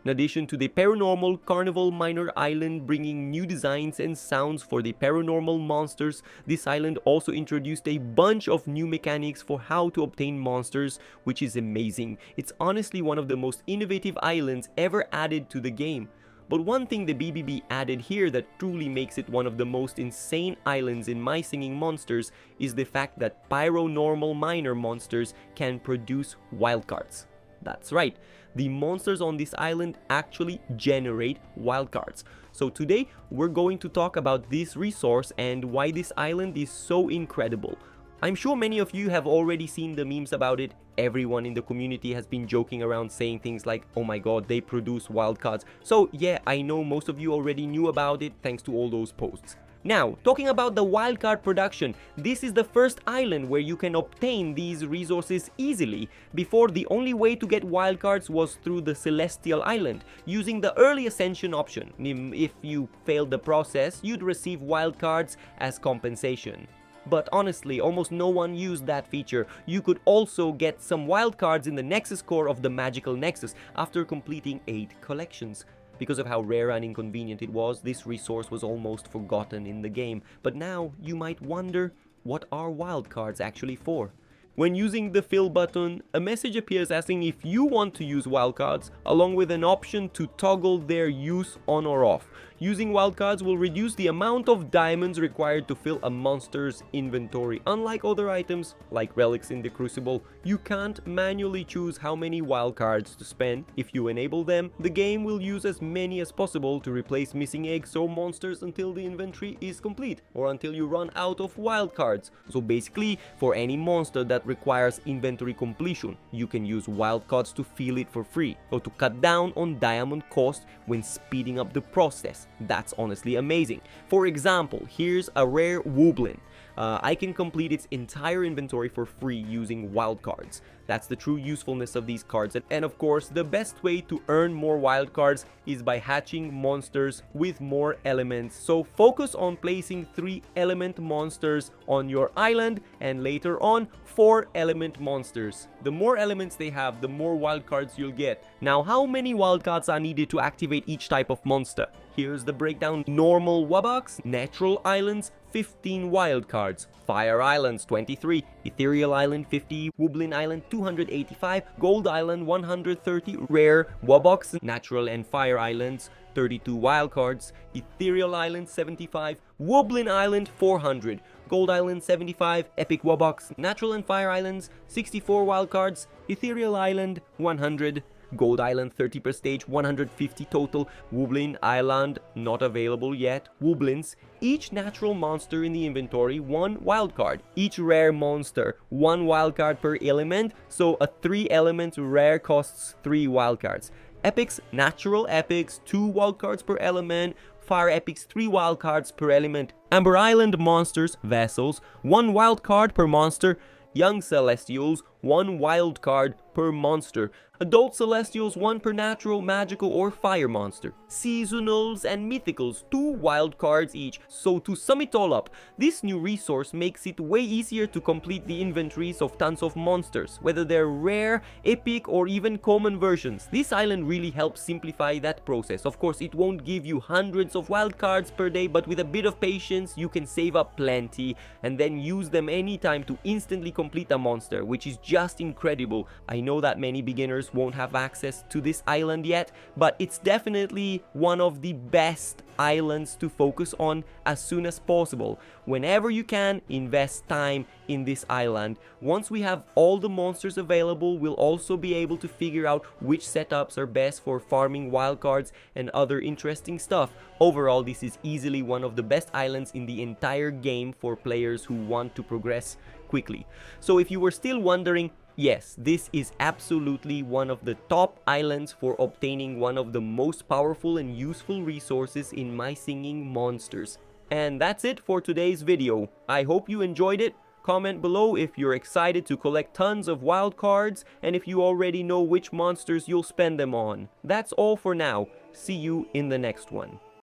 In addition to the Paironormal Carnival Minor Island bringing new designs and sounds for the paranormal monsters, this island also introduced a bunch of new mechanics for how to obtain monsters, which is amazing. It's honestly one of the most innovative islands ever added to the game. But one thing the BBB added here that truly makes it one of the most insane islands in My Singing Monsters is the fact that Paironormal Minor monsters can produce wildcards. That's right, the monsters on this island actually generate wildcards. So today we're going to talk about this resource and why this island is so incredible. I'm sure many of you have already seen the memes about it. Everyone in the community has been joking around saying things like, oh my god, they produce wildcards. So yeah, I know most of you already knew about it thanks to all those posts. Now, talking about the wildcard production, this is the first island where you can obtain these resources easily. Before, the only way to get wildcards was through the Celestial Island, using the early ascension option. If you failed the process, you'd receive wildcards as compensation. But honestly, almost no one used that feature. You could also get some wildcards in the Nexus core of the Magical Nexus after completing 8 collections. Because of how rare and inconvenient it was, this resource was almost forgotten in the game. But now, you might wonder, what are wildcards actually for? When using the fill button, a message appears asking if you want to use wildcards, along with an option to toggle their use on or off. Using wildcards will reduce the amount of diamonds required to fill a monster's inventory. Unlike other items, like relics in the Crucible, you can't manually choose how many wildcards to spend. If you enable them, the game will use as many as possible to replace missing eggs or monsters until the inventory is complete, or until you run out of wildcards. So basically, for any monster that requires inventory completion, you can use wildcards to fill it for free, or to cut down on diamond cost when speeding up the process. That's honestly amazing. For example, here's a rare Woblin. I can complete its entire inventory for free using wildcards. That's the true usefulness of these cards. And of course, the best way to earn more wildcards is by hatching monsters with more elements. So focus on placing 3 element monsters on your island, and later on 4 element monsters. The more elements they have, the more wildcards you'll get. Now, how many wildcards are needed to activate each type of monster? Here's the breakdown. Normal Wabox, Natural Islands, 15 wildcards, Fire Islands 23, Ethereal Island 50, Woblin Island 285, Gold Island 130, Rare, Wabox, Natural and Fire Islands 32 wildcards, Ethereal Island 75, Woblin Island 400, Gold Island 75, Epic Wabox, Natural and Fire Islands 64 wildcards, Ethereal Island 100, Gold Island 30 per stage, 150 total, Woblin Island not available yet, Woblins, each natural monster in the inventory 1 wildcard, each rare monster 1 wildcard per element, so a 3 element rare costs 3 wildcards. Epics, natural epics 2 wildcards per element, Fire epics 3 wildcards per element, Amber Island monsters, vessels 1 wildcard per monster, Young Celestials 1 wildcard per monster, Adult Celestials 1 per natural, magical or fire monster, Seasonals and Mythicals 2 wildcards each. So to sum it all up, this new resource makes it way easier to complete the inventories of tons of monsters, whether they're rare, epic or even common versions. This island really helps simplify that process. Of course, it won't give you hundreds of wildcards per day, but with a bit of patience, you can save up plenty and then use them anytime to instantly complete a monster, which is just incredible. I know that many beginners won't have access to this island yet, but it's definitely one of the best islands to focus on as soon as possible. Whenever you can, invest time in this island. Once we have all the monsters available, we'll also be able to figure out which setups are best for farming wildcards and other interesting stuff. Overall, this is easily one of the best islands in the entire game for players who want to progress quickly. So if you were still wondering, yes, this is absolutely one of the top islands for obtaining one of the most powerful and useful resources in My Singing Monsters. And that's it for today's video. I hope you enjoyed it. Comment below if you're excited to collect tons of wildcards and if you already know which monsters you'll spend them on. That's all for now. See you in the next one.